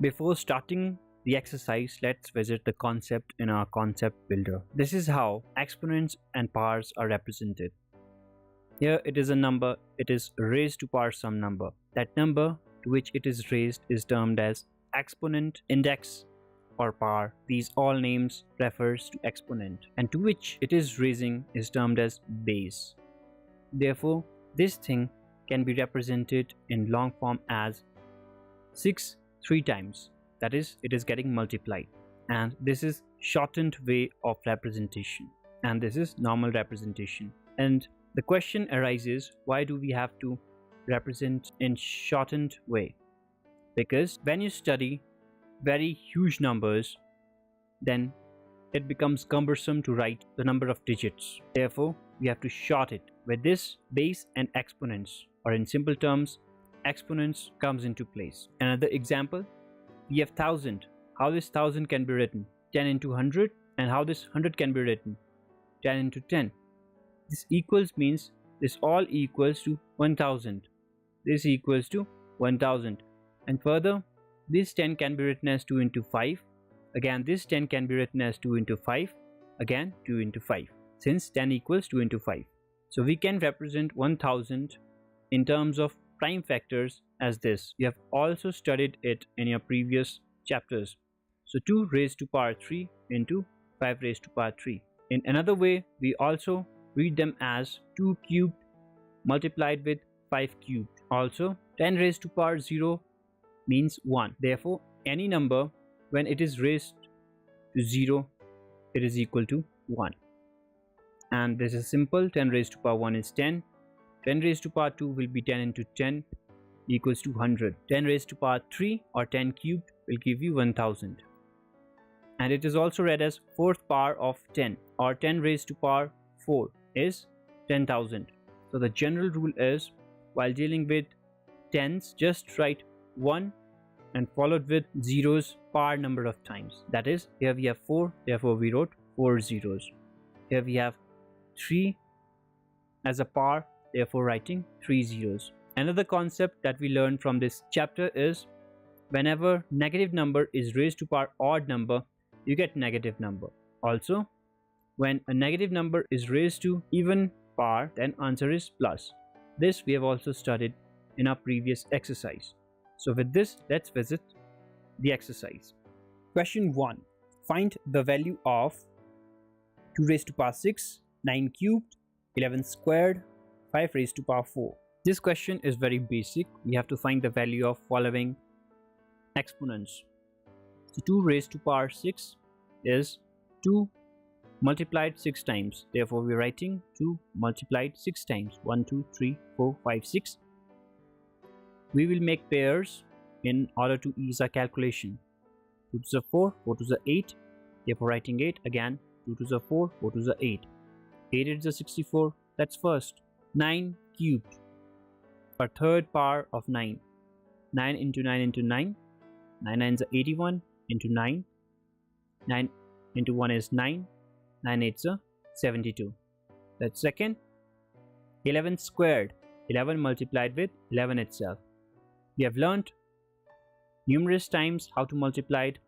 Before starting the exercise, let's visit the concept in our concept builder. This is how exponents and powers are represented. Here it is a number, it is raised to power some number. That number to which it is raised is termed as exponent, index, or power. These all names refers to exponent, and to which it is raising is termed as base. Therefore, this thing can be represented in long form as 6 3 times. That is, it is getting multiplied, and this is shortened way of representation, and this is normal representation. And the question arises, why do we have to represent in shortened way? Because when you study very huge numbers, then it becomes cumbersome to write the number of digits. Therefore, we have to short it. With this, base and exponents, or in simple terms, exponents comes into place. Another example, we have 1000. How this 1000 can be written? 10 into 100. And how this 100 can be written? 10 into 10. This equals means this all equals to 1000. This equals to 1000. And further, this 10 can be written as 2 into 5. Again, this 10 can be written as 2 into 5. Again, 2 into 5. Since 10 equals 2 into 5. So we can represent 1000 in terms of prime factors as this. You have also studied it in your previous chapters. So 2 raised to power 3 into 5 raised to power 3. In another way, we also read them as 2 cubed multiplied with 5 cubed. Also, 10 raised to power 0 means 1. Therefore, any number when it is raised to 0, it is equal to 1. And this is simple. 10 raised to power 1 is 10. 10 raised to power 2 will be 10 into 10 equals to 100. 10 raised to power 3 or 10 cubed will give you 1000. And it is also read as 4th power of 10, or 10 raised to power 4 is 10,000. So the general rule is, while dealing with tens, just write 1 and followed with zeros power number of times. That is, here we have 4, therefore we wrote 4 zeros. Here we have 3 as a power, therefore writing 3 zeros. Another concept that we learned from this chapter is, whenever negative number is raised to power odd number, you get negative number. Also, when a negative number is raised to even power, then answer is plus. This we have also studied in our previous exercise. So with this, let's visit the exercise. Question 1. Find the value of 2 raised to power 6, 9 cubed, 11 squared, 5 raised to power 4. This question is very basic. We have to find the value of following exponents. So 2 raised to power 6 is 2 multiplied 6 times. Therefore, we are writing 2 multiplied 6 times. 1, 2, 3, 4, 5, 6. We will make pairs in order to ease our calculation. 2 to the 4, 4 to the 8. Therefore, writing 8 again. 2 to the 4, 4 to the 8. 8 is the 64. That's first. 9 cubed, or third power of 9. 9 into 9 into 9. 9 9 is 81 into 9. 9 into 1 is 9. 9 8 is 72. That's second. 11 squared. 11 multiplied with 11 itself. We have learnt numerous times how to multiply it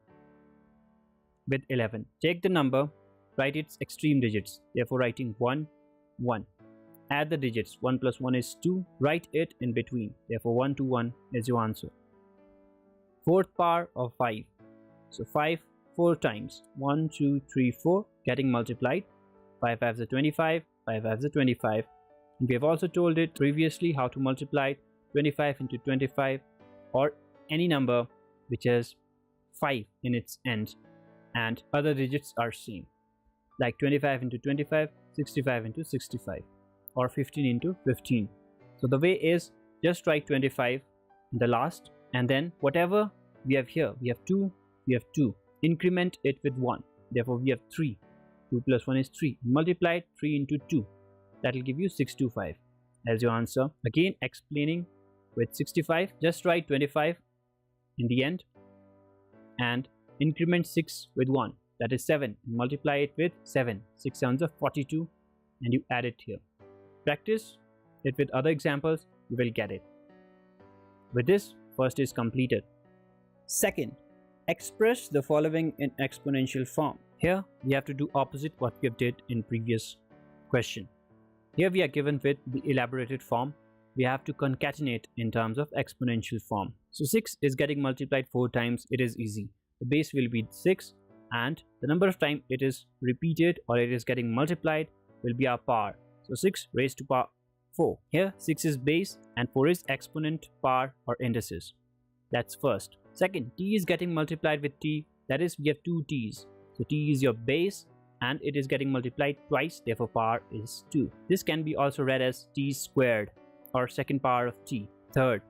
with 11. Take the number, write its extreme digits. Therefore, writing 1, 1. Add the digits. 1 plus 1 is 2. Write it in between. Therefore, 1 to 1 is your answer. Fourth power of 5. So 5 4 times. 1, 2, 3, 4 getting multiplied. 5 5 is 25. 5 5 is 25. And we have also told it previously how to multiply 25 into 25, or any number which has 5 in its end and other digits are same, like 25 into 25, 65 into 65, or 15 into 15. So the way is, just write 25 in the last, and then whatever we have here, we have 2, we have 2. Increment it with 1. Therefore, we have 3. 2 plus 1 is 3. Multiply 3 into 2. That will give you 625 as your answer. Again, explaining with 65, just write 25 in the end and increment 6 with 1. That is 7. Multiply it with 7. 6 7s are 42, and you add it here. Practice it with other examples, you will get it. With this, first is completed. Second, Express the following in exponential form. Here we have to do opposite what we did in previous question. Here we are given with the elaborated form. We have to concatenate in terms of exponential form. So 6 is getting multiplied 4 times. It is easy. The base will be 6 and the number of times it is repeated or it is getting multiplied will be our power. So 6 raised to power 4. Here 6 is base and 4 is exponent, power or indices. That's first. Second, t is getting multiplied with t. That is, we have 2 t's. So t is your base and it is getting multiplied twice, therefore power is 2. This can be also read as t squared or second power of t. Third,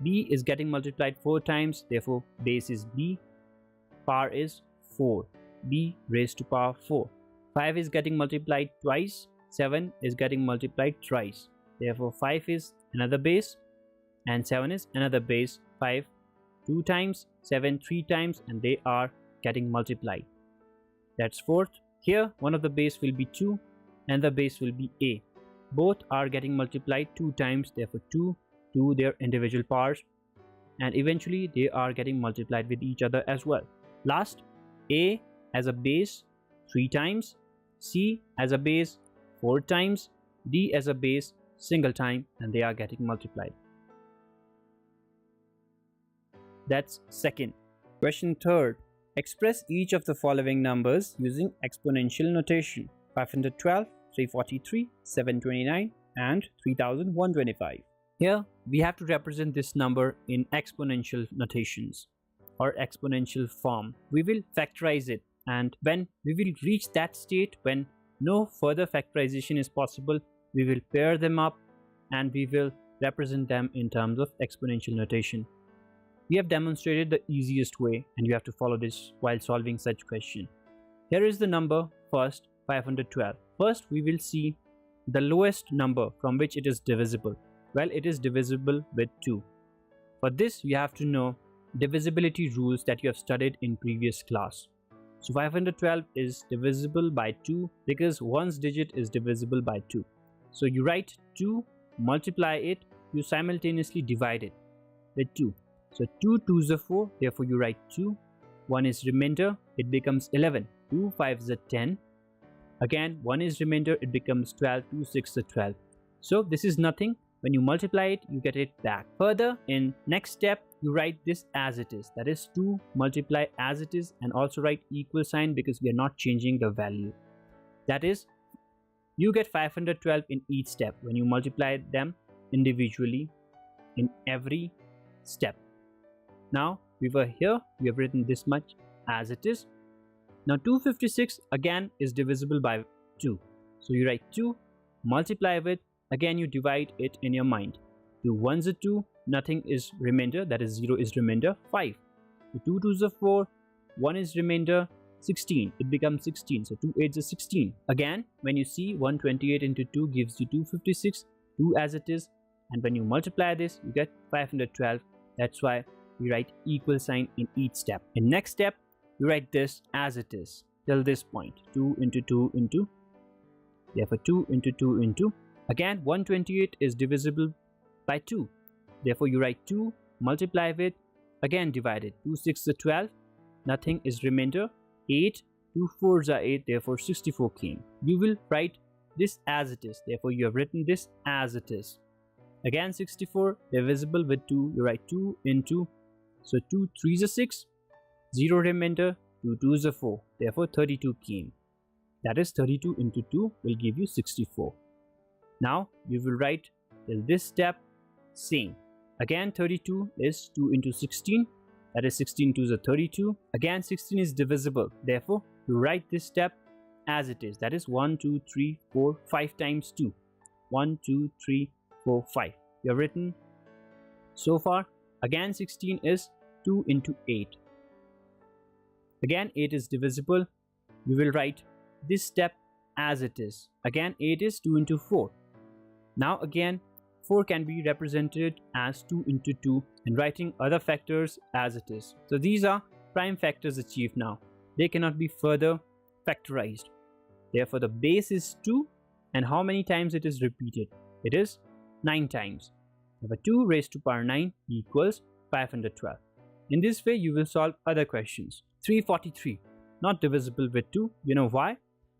b is getting multiplied 4 times, therefore base is b, power is 4, b raised to power 4. 5 is getting multiplied twice, 7 is getting multiplied thrice, therefore 5 is another base and 7 is another base. 5 2 times, 7 3 times, and they are getting multiplied. That's fourth. Here one of the base will be 2 and the base will be a. Both are getting multiplied 2 times, therefore 2 to their individual powers, and eventually they are getting multiplied with each other as well. Last, a as a base 3 times, c as a base 4 times, d as a base single time, and they are getting multiplied. That's second. Question third. Express each of the following numbers using exponential notation. 512, 343, 729 and 3125. Here we have to represent this number in exponential notations or exponential form. We will factorize it, and when we will reach that state when no further factorization is possible, we will pair them up and we will represent them in terms of exponential notation. We have demonstrated the easiest way and you have to follow this while solving such question. Here is the number first, 512. First we will see the lowest number from which it is divisible. Well, it is divisible with 2. For this you have to know divisibility rules that you have studied in previous class. So 512 is divisible by 2 because one's digit is divisible by 2. So you write 2, multiply it, you simultaneously divide it with 2. So 2 2s are 4, therefore you write 2, 1 is remainder, it becomes 11, 2 5s are 10, again 1 is remainder, it becomes 12, 2 6 are 12. So this is nothing, when you multiply it you get it back. Further, in next step you write this as it is, that is 2 multiply as it is, and also write equal sign because we are not changing the value. That is, you get 512 in each step when you multiply them individually in every step. Now we were here, we have written this much as it is. Now 256 again is divisible by 2. So you write 2, multiply with, again you divide it in your mind. 2 1s are 2, nothing is remainder, that is 0 is remainder, 5. So 2 2s are 4, 1 is remainder, 16, it becomes 16, so 2 8s are 16. Again when you see 128 into 2 gives you 256, 2 as it is, and when you multiply this you get 512. That's why we write equal sign in each step. In next step you write this as it is till this point, 2 into 2 into, therefore 2 into 2 into, again 128 is divisible by 2, therefore you write 2, multiply with, again divide it, 2 6 are 12, nothing is remainder, 8, 2 4s are 8, therefore 64 came. You will write this as it is, therefore you have written this as it is. Again 64 divisible with 2, you write 2 into, so 2 3s are 6, 0 remainder, 2 2s are 4, therefore 32 came. That is 32 into 2 will give you 64. Now you will write till this step same. Again 32 is 2 into 16, that is 16 2s are 32. Again 16 is divisible, therefore you write this step as it is, that is 1 2 3 4 5 times 2, 1 2 3 4 5. You have written so far. Again 16 is 2 into 8. Again 8 is divisible, you will write this step as it is. Again 8 is 2 into 4. Now again 4 can be represented as 2 into 2 and writing other factors as it is. So these are prime factors achieved now. They cannot be further factorized. Therefore the base is 2, and how many times it is repeated? It is 9 times. Therefore 2 raised to power 9 equals 512. In this way, you will solve other questions. 343, not divisible with 2. You know why?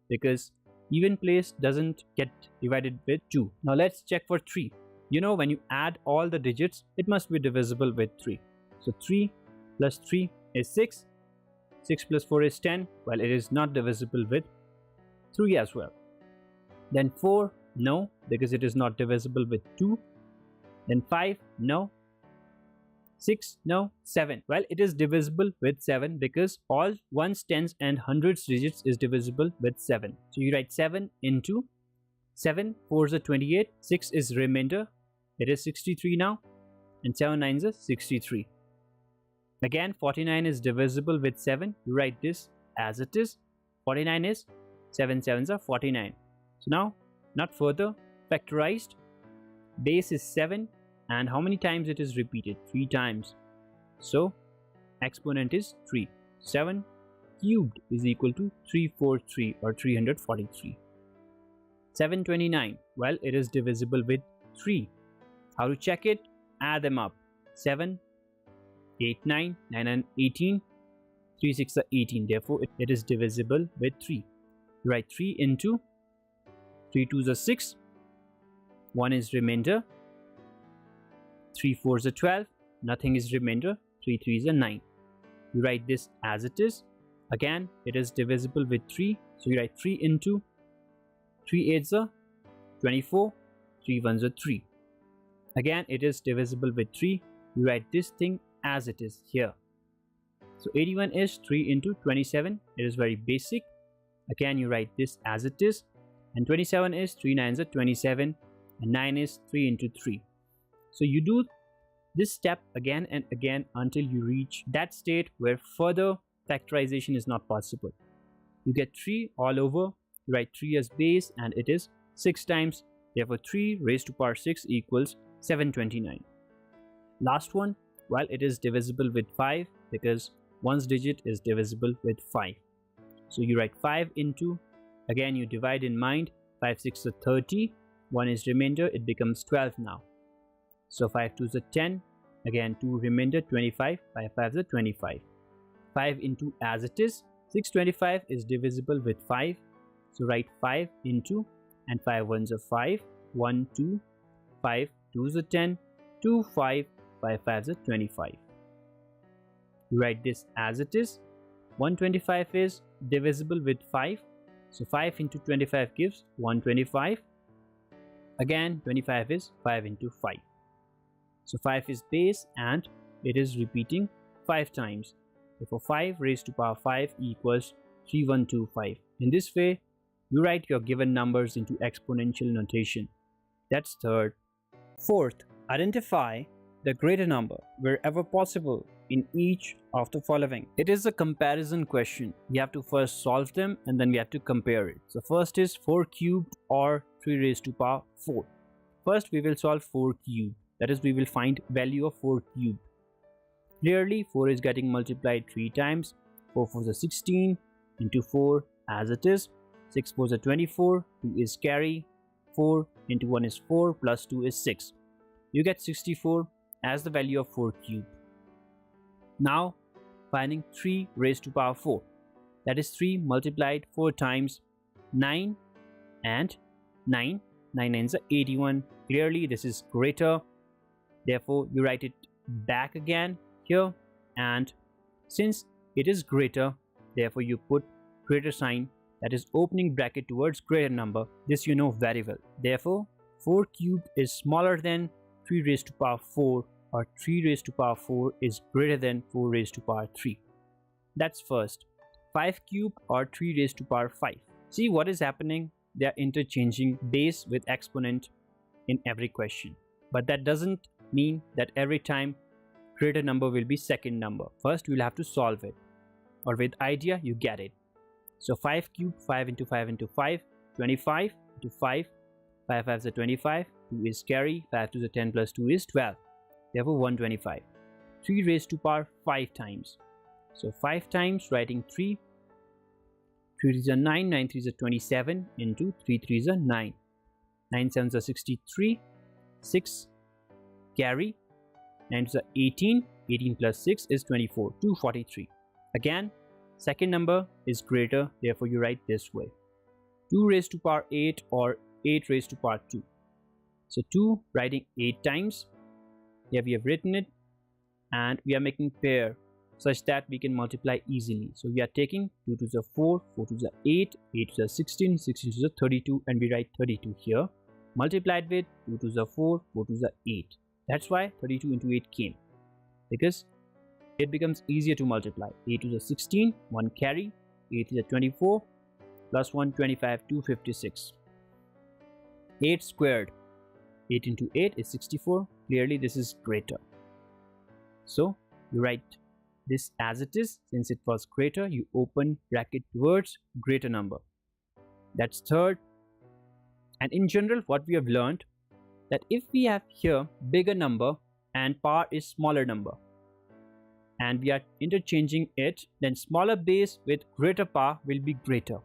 Because even place doesn't get divided with 2. Now let's check for 3. You know, when you add all the digits, it must be divisible with 3. So 3 plus 3 is 6. 6 plus 4 is 10. Well, it is not divisible with 3 as well. Then 4, no, because it is not divisible with 2. Then 5, no. 6, no. 7, well, it is divisible with 7 because all ones, tens and hundreds digits is divisible with 7. So you write 7 into 7, 4 is a 28, 6 is remainder, it is 63 now, and 7 9s is 63. Again, 49 is divisible with 7, you write this as it is. 49 is 7 7s are 49. So now, not further factorized, base is 7, and how many times it is repeated? 3 times. So exponent is 3. 7 cubed is equal to 343 or 343. 729, well, it is divisible with 3. How to check it? Add them up. 7, 8, 9, 9 and 18, 3 6 are 18. Therefore it is divisible with 3. You write 3 into 3 2s are 6, 1 is remainder, 3 4s are 12, nothing is remainder, 3 3s are 9. You write this as it is. Again, it is divisible with 3, so you write 3 into 3 8s are 24, 3 1s are 3. Again, it is divisible with 3, you write this thing as it is here. So 81 is 3 into 27, it is very basic. Again, you write this as it is, and 27 is 3 9s are 27, and 9 is 3 into 3. So you do this step again and again until you reach that state where further factorization is not possible. You get 3 all over, you write 3 as base, and it is 6 times. Therefore 3 raised to power 6 equals 729. Last one, well, it is divisible with 5 because one's digit is divisible with 5. So you write 5 into, again you divide in mind, 5 6 are 30, 1 is remainder, it becomes 12 now. So 5 2s are 10, again 2 remainder, 25, 5 5s are 25. 5 into as it is, 625 is divisible with 5. So write 5 into, and 5 1s are 5, 1 2, 5 2s are 10, 2 5, 5 5s are 25. You write this as it is. 125 is divisible with 5. So 5 into 25 gives 125. Again 25 is 5 into 5. So 5 is base and it is repeating 5 times. Therefore 5 raised to power 5 equals 3125. In this way, you write your given numbers into exponential notation. That's third. Fourth, identify the greater number wherever possible in each of the following. It is a comparison question. We have to first solve them and then we have to compare it. So first is 4 cubed or 3 raised to power 4. First we will solve 4 cubed. That is, we will find value of 4 cubed. Clearly 4 is getting multiplied 3 times. 4 4s are 16 into 4 as it is. 6 4s are 24. 2 is carry. 4 into 1 is 4 plus 2 is 6. You get 64 as the value of 4 cubed. Now finding 3 raised to power 4. That is 3 multiplied 4 times 9 and 9. 9 9s are 81. Clearly this is greater. Therefore you write it back again here, and since it is greater, therefore you put greater sign, that is opening bracket towards greater number. This you know very well. Therefore 4 cubed is smaller than 3 raised to power 4, or 3 raised to power 4 is greater than 4 raised to power 3. That's first. 5 cubed or 3 raised to power 5. See what is happening? They are interchanging base with exponent in every question. But that doesn't mean that every time greater number will be second number. First you will have to solve it, or with idea you get it. So 5 cubed, 5 into 5 into 5, 25 into 5, 5 5s are 25, 2 is carry, 5 2s are 10 plus 2 is 12. Therefore 125. 3 raised to power 5 times. So 5 times, writing 3. 3 3s are 9, 9 3s are 27 into 3 3s are 9. 9 7s are 63, 6 carry, 9 2s are 18, 18 plus 6 is 24, 243. Again, second number is greater, therefore you write this way. 2 raised to power 8 or 8 raised to power 2. So 2 writing 8 times. Here we have written it, and we are making pair such that we can multiply easily. So we are taking 2 to the 4, 4 to the 8, 8 to the 16, 16 to the 32, and we write 32 here. Multiplied with 2 to the 4, 4 to the 8. That's why 32 into 8 came, because it becomes easier to multiply. 8 to the 16, 1 carry, 8 to the 24, plus 1, 25, 256. 8 squared, 8 into 8 is 64. Clearly this is greater. So you write this as it is. Since it was greater, you open bracket towards greater number. That's third. And in general, what we have learned, that if we have here bigger number and power is smaller number, and we are interchanging it, then smaller base with greater power will be greater.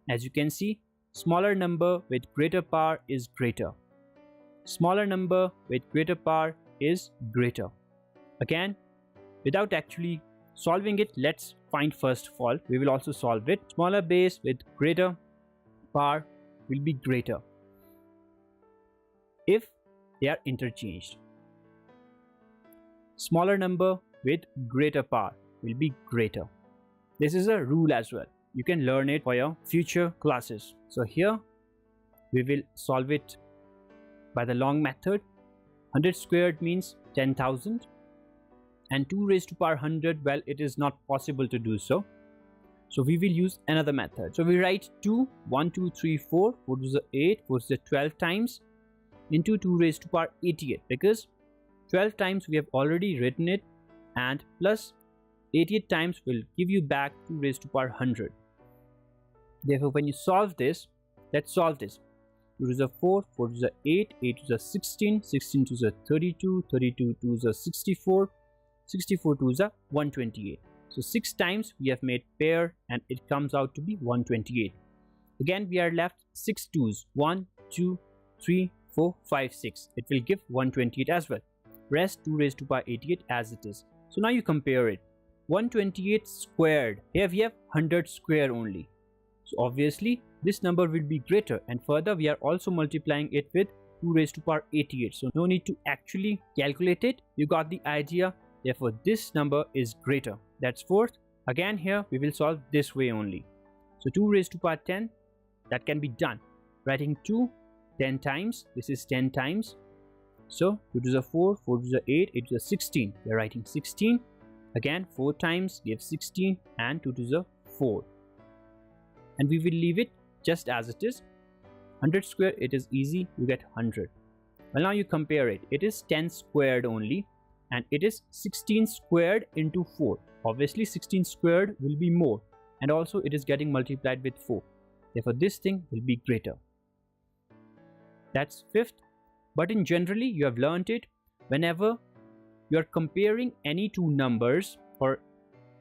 As you can see, smaller number with greater power is greater. Smaller number with greater power is greater. Again, without actually solving it, let's find first of all. We will also solve it. Smaller base with greater power will be greater if they are interchanged. Smaller number with greater power will be greater. This is a rule as well. You can learn it for your future classes. So here we will solve it by the long method. 100 squared means 10,000, and 2 raised to power 100, well, it is not possible to do so. So we will use another method. So we write 2, 1, 2, 3, 4, 4 to the 8, 4 to the 12 times into 2 raised to power 88, because 12 times we have already written it, and plus 88 times will give you back 2 raised to power 100. Therefore, when you solve this, let's solve this. 2 to the 4, 4 to the 8, 8 to the 16, 16 to the 32, 32 to the 64, 64 to the 128. So 6 times we have made pair, and it comes out to be 128. Again, we are left 6 twos. 1, 2, 3, 4, 5, 6. It will give 128 as well. Rest 2 raised to power 88 as it is. So now you compare it. 128 squared. Here we have 100 square only. So obviously this number will be greater, and further we are also multiplying it with 2 raised to power 88. So no need to actually calculate it. You got the idea. Therefore this number is greater. That's fourth. Again, here we will solve this way only. So 2 raised to power 10, that can be done. Writing 2 10 times. This is 10 times. So 2 to the 4, 4 to the 8, 8 to the 16. We are writing 16. Again, 4 times gives 16, and 2 to the 4. And we will leave it just as it is. 100 square, it is easy, you get 100. Well, now you compare it. It is 10 squared only, and it is 16 squared into 4. Obviously 16 squared will be more, and also it is getting multiplied with 4. Therefore this thing will be greater. That's fifth. But in generally, you have learned it. Whenever you are comparing any two numbers, or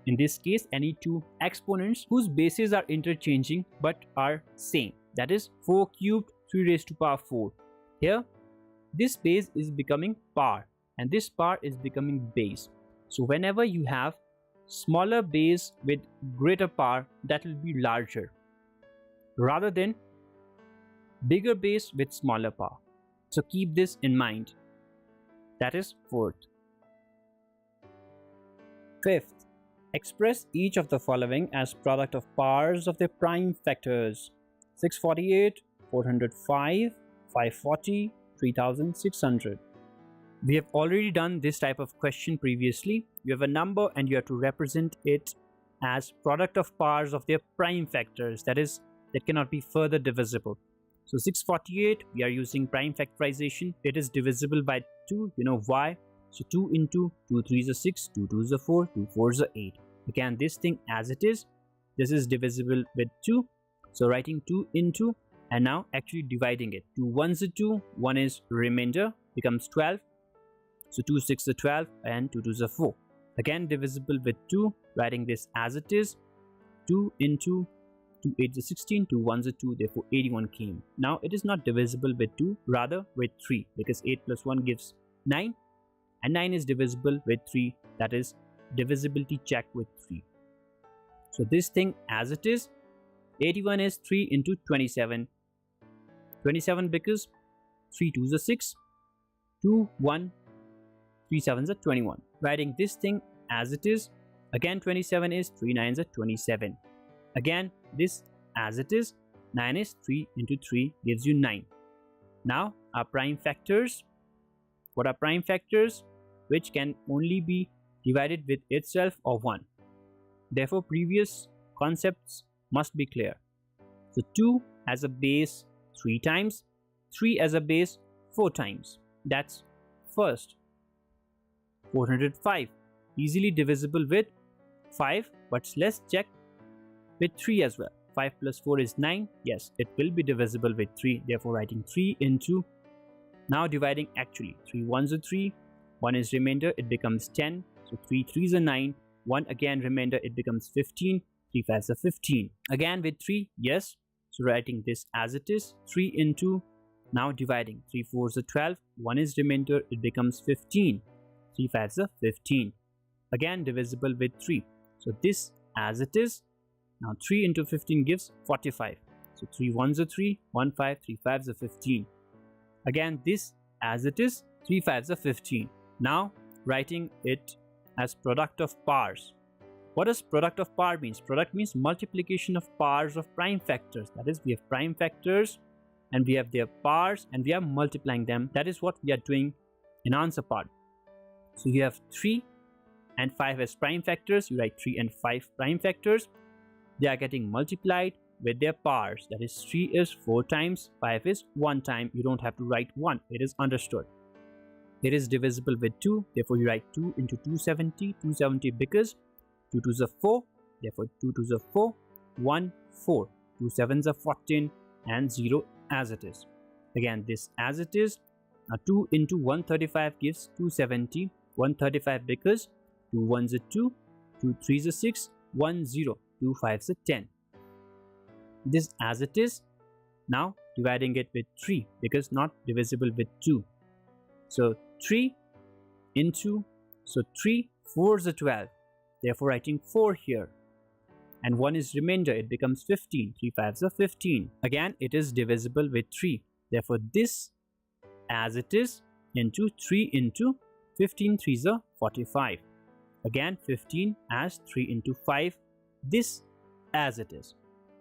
in this case any two exponents whose bases are interchanging but are same, that is 4 cubed 3 raised to power 4. Here this base is becoming power, and this power is becoming base. So whenever you have smaller base with greater power, that will be larger, rather than bigger base with smaller power. So keep this in mind. That is fourth. Fifth, express each of the following as product of powers of their prime factors: 648, 405, 540, 3600. We have already done this type of question previously. You have a number and you have to represent it as product of powers of their prime factors, that is, that cannot be further divisible. So 648, we are using prime factorization. It is divisible by 2. You know why? So 2 into 2 3s are 6, 2 2s are 4, 2 4s are 8. Again, this thing as it is, this is divisible with 2. So writing 2 into, and now actually dividing it. 2 1s are 2, 1 is remainder, becomes 12. So 2 6 are 12, and 2 2s are 4. Again divisible with 2, writing this as it is. 2 into 2 8s are 16, 2 1s are 2, therefore 81 came. Now it is not divisible with 2, rather with 3, because 8 plus 1 gives 9. and 9 is divisible with 3, that is divisibility check with 3. So this thing as it is, 81 is 3 into 27. 27 because 3 2s are 6, 2 1, 3 7s are 21. Writing this thing as it is, again 27 is 3 9s are 27. Again this as it is, 9 is 3 into 3 gives you 9. Now our prime factors. What are prime factors? Which can only be divided with itself or 1. Therefore previous concepts must be clear. So 2 as a base 3 times, 3 as a base 4 times. That's first. 405, easily divisible with 5, but let's check with 3 as well. 5 plus 4 is 9. Yes, it will be divisible with 3. Therefore writing 3 into, now dividing actually, 3 1s are 3, 1 is remainder, it becomes 10. So 3 3s are 9, 1 again remainder, it becomes 15, 3 5s are 15. Again with 3, yes. So writing this as it is, 3 into, now dividing, 3 4s are 12, 1 is remainder, it becomes 15, 3 5s are 15. Again divisible with 3. So this as it is, now 3 into 15 gives 45. So 3 1s are 3, 1 5, 3 5s are 15. Again this as it is, 3 5s are 15. Now writing it as product of powers. What does product of power means? Product means multiplication of powers of prime factors. That is, we have prime factors and we have their powers and we are multiplying them. That is what we are doing in answer part. So you have 3 and 5 as prime factors. You write 3 and 5 prime factors. They are getting multiplied with their powers. That is, 3 is 4 times, 5 is 1 time. You don't have to write 1. It is understood. It is divisible with 2. Therefore you write 2 into 270. 270 because 2 2s are 4, therefore 2 2s are 4, 1 4, 2 7s are 14 and 0 as it is. Again this as it is. Now 2 into 135 gives 270, 135 because 2 1s are 2, 2 3s are 6, 1 0, 2 5s are 10. This as it is. Now dividing it with 3 because not divisible with 2. So 3 into, so 3 4s are 12. Therefore writing 4 here. And 1 is remainder, it becomes 15. 3 5s are 15. Again it is divisible with 3. Therefore this as it is into 3 into 15 3s are 45. Again 15 as 3 into 5. This as it is.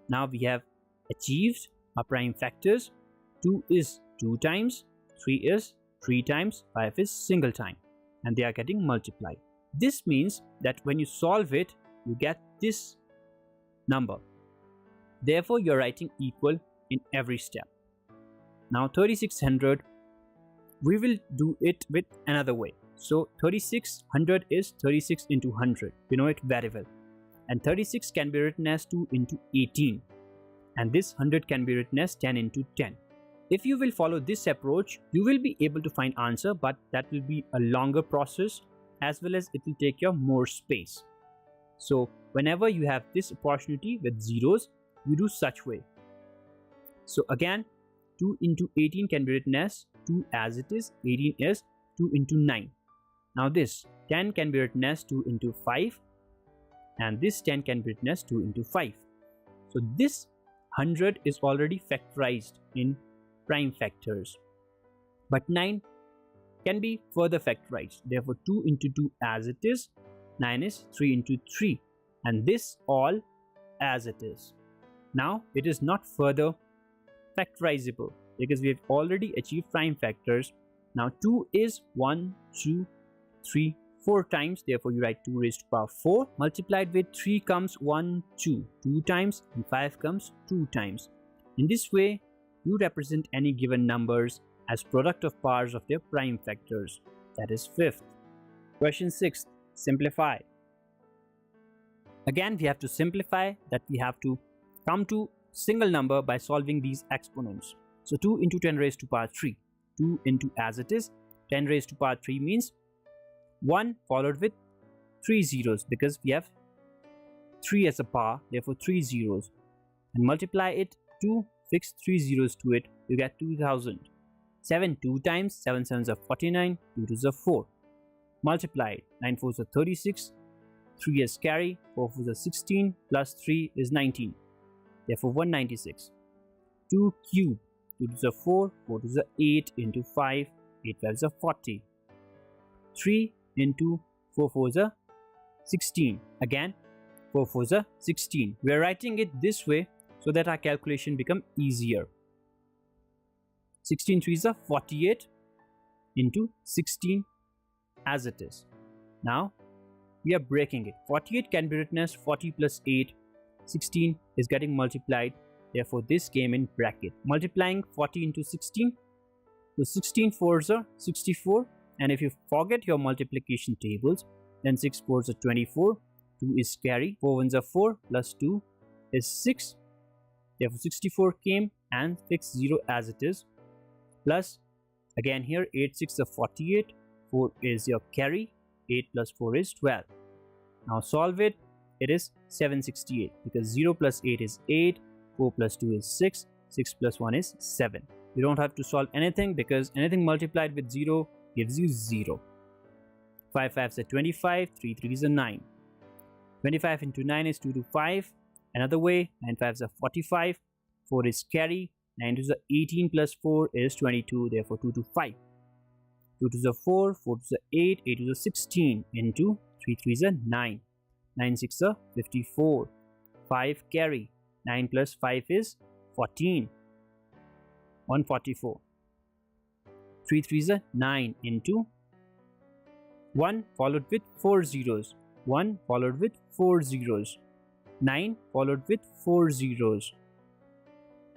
Now we have achieved our prime factors. 2 is 2 times, 3 is 3 times, 5 is single time. And they are getting multiplied. This means that when you solve it, you get this number. Therefore, you're writing equal in every step. Now 3600, we will do it with another way. So 3600 is 36 into 100. You know it very well. And 36 can be written as 2 into 18. And this 100 can be written as 10 into 10. If you will follow this approach, you will be able to find answer, but that will be a longer process, as well as it will take you more space. So whenever you have this opportunity with zeros, you do such way. So again 2 into 18 can be written as 2 as it is, 18 is 2 into 9. Now this 10 can be written as 2 into 5 and this 10 can be written as 2 into 5. So this 100 is already factorized in prime factors, but 9 can be further factorized. Therefore 2 into 2 as it is, 9 is 3 into 3 and this all as it is. Now it is not further factorizable because we have already achieved prime factors. Now 2 is 1, 2, 3, 4 times. Therefore you write 2 raised to power 4. Multiplied with 3 comes 1, 2, 2 times and 5 comes 2 times. In this way you represent any given numbers as product of powers of their prime factors. That is fifth. Question 6. Simplify. Again we have to simplify, that we have to come to single number by solving these exponents. So 2 into 10 raised to power 3. 2 into as it is, 10 raised to power 3 means 1 followed with 3 zeros because we have 3 as a power, therefore 3 zeros. And multiply it, 2, fix 3 zeros to it, you get 2000. 7 2 times, 7 7s are 49, 2 2s are 4. multiplied. 9 4s are 36, 3 is carry, 4 4s are 16, plus 3 is 19, therefore 196. 2 cube, 2 2s are 4, 4 2s are 8 into 5, 8 5s are 40. 3 into 4 4s are 16, again 4 4s are 16. We are writing it this way so that our calculation become easier. 16 3s are 48 into 16 as it is. Now we are breaking it. 48 can be written as 40 plus 8. 16 is getting multiplied, therefore this came in bracket. Multiplying 40 into 16, so 16 4s are 64, and if you forget your multiplication tables, then 6 4s are 24, 2 is carry, 4 1s are 4, plus 2 is 6, therefore 64 came, and fix 0 as it is, plus again here 8 6 are 48, 4 is your carry, 8 plus 4 is 12. Now solve it. It is 768 because 0 plus 8 is 8, 4 plus 2 is 6, 6 plus 1 is 7. You don't have to solve anything because anything multiplied with 0 gives you 0. 5 5s are 25, 3 3s are 9. 25 into 9 is 2 to 5. Another way, 9 5s are 45, 4 is carry, 9 2s are 18 plus 4 is 22, therefore 2 to 5. 2 2s are 4, 4 2s are 8, 8 2s are 16 into 3 3s are 9. 9 6 are 54, 5 carry, 9 plus 5 is 14, 144. 3 3s are 9 into 1 followed with 4 zeros, 1 followed with 4 zeros, 9 followed with 4 zeros.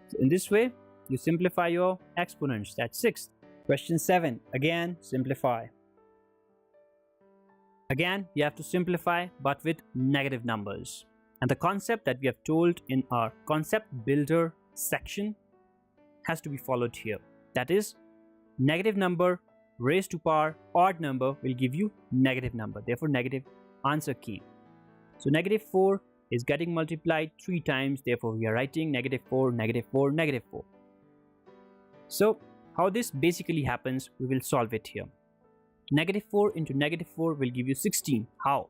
So in this way, you simplify your exponents. That's 6. Question 7. Again, simplify. Again, we have to simplify but with negative numbers. And the concept that we have told in our concept builder section has to be followed here. That is, negative number raised to power odd number will give you negative number. Therefore, negative answer key. So negative 4 is getting multiplied 3 times. Therefore, we are writing negative 4, negative 4, negative 4. So how this basically happens, we will solve it here. Negative 4 into negative 4 will give you 16. How?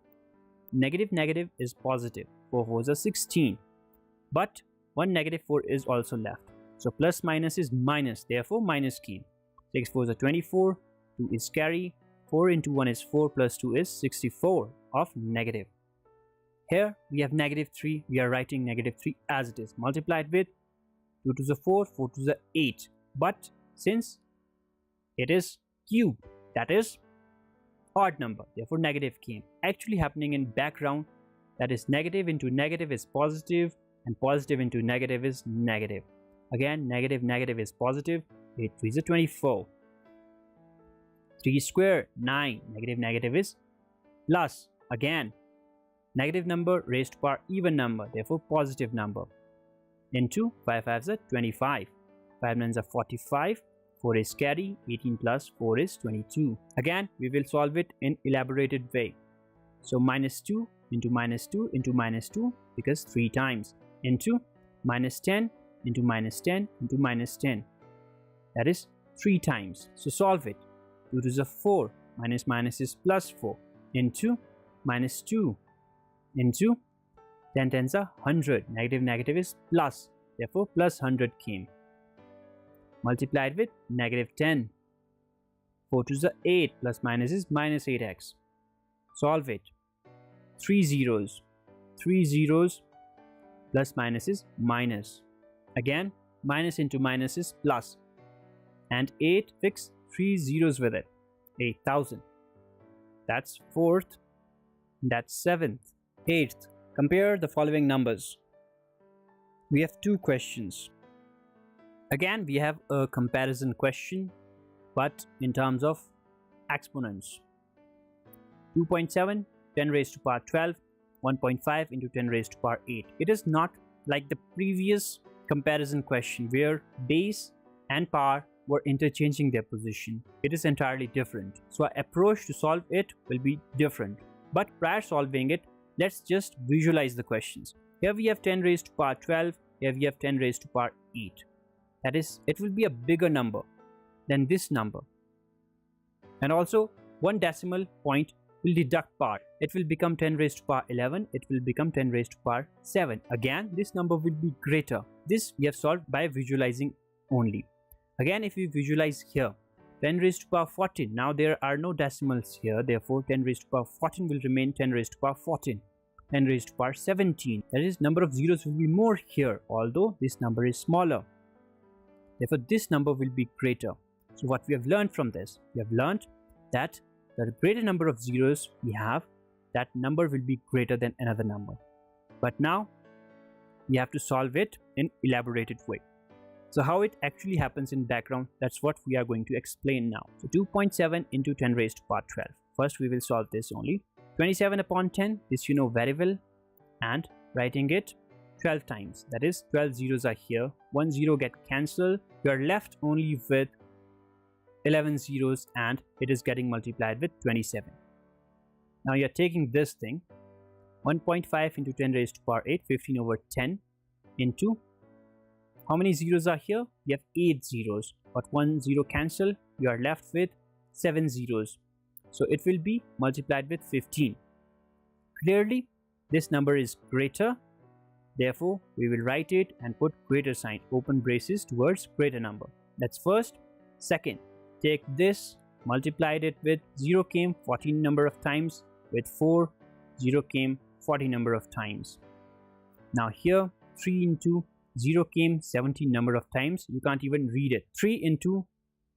Negative negative is positive. 4 4s are 16. But one negative 4 is also left. So plus minus is minus. Therefore minus came. 6 4s are 24. 2 is carry. 4 into 1 is 4 plus 2 is 64 of negative. Here we have negative 3. We are writing negative 3 as it is. Multiplied with 2 2s are 4. 4 2s are 8. But since it is cube, that is odd number, therefore negative came. Actually happening in background, that is negative into negative is positive and positive into negative is negative. Again, negative negative is positive. 8 3s are 24. 3 square 9, negative negative is plus. Again, negative number raised to power even number, therefore positive number. Into 5 5s are 25. 5 9s are 45. 4 is carry, 18 plus 4 is 22. Again, we will solve it in elaborated way. So minus 2 into minus 2 into minus 2 because 3 times into minus 10 into minus 10 into minus 10. That is 3 times. So solve it. 2 to the 4 minus minus is plus 4 into minus 2 into 10 tens are 100. Negative negative is plus. Therefore plus 100 came. Multiplied with negative 10. 4 to the 8 plus minus is minus 8x. Solve it. 3 zeros. 3 zeros plus minus is minus. Again, minus into minus is plus. And 8, fix 3 zeros with it. 8,000. That's 4th. That's 7th. 8th. Compare the following numbers. We have 2 questions. Again, we have a comparison question, but in terms of exponents. 2.7, 10 raised to power 12, 1.5 into 10 raised to power 8. It is not like the previous comparison question where base and power were interchanging their position. It is entirely different. So our approach to solve it will be different. But prior solving it, let's just visualize the questions. Here we have 10 raised to power 12, here we have 10 raised to power 8. That is, it will be a bigger number than this number. And also, one decimal point will deduct power. It will become 10 raised to power 11. It will become 10 raised to power 7. Again, this number will be greater. This we have solved by visualizing only. Again, if we visualize here, 10 raised to power 14. Now there are no decimals here. Therefore, 10 raised to power 14 will remain 10 raised to power 14. 10 raised to power 17. That is, number of zeros will be more here, although this number is smaller. Therefore, this number will be greater. So what we have learned from this? We have learned that the greater number of zeros we have, that number will be greater than another number. But now we have to solve it in elaborated way. So how it actually happens in background, that's what we are going to explain now. So 2.7 into 10 raised to power 12. First we will solve this only. 27 upon 10, this you know very well, and writing it 12 times. That is, 12 zeros are here. 1 zero get cancelled. You are left only with 11 zeros and it is getting multiplied with 27. Now you are taking this thing, 1.5 into 10 raised to power 8, 15 over 10 into, how many zeros are here? We have 8 zeros, but 1 zero cancel, you are left with 7 zeros. So it will be multiplied with 15. Clearly, this number is greater. Therefore, we will write it and put greater sign, open braces towards greater number. That's first. Second, take this, multiplied it with 0 came 14 number of times, with 4, 0 came 40 number of times. Now here, 3 into 0 came 17 number of times. You can't even read it. 3 into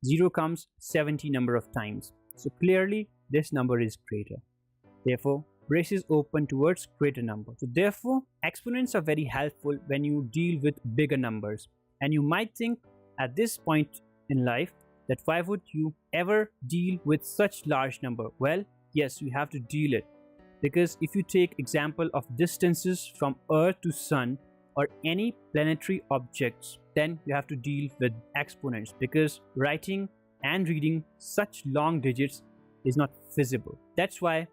0 comes 70 number of times. So clearly, this number is greater. Therefore, braces open towards greater number. So therefore, exponents are very helpful when you deal with bigger numbers. And you might think at this point in life that why would you ever deal with such large number? Well, yes, you have to deal it. Because if you take example of distances from Earth to Sun or any planetary objects, then you have to deal with exponents, because writing and reading such long digits is not feasible. That's why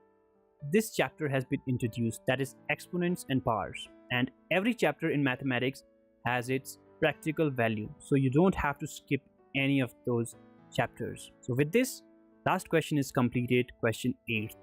this chapter has been introduced, that is exponents and powers. And every chapter in mathematics has its practical value, so you don't have to skip any of those chapters. So with this, last question is completed, question 8.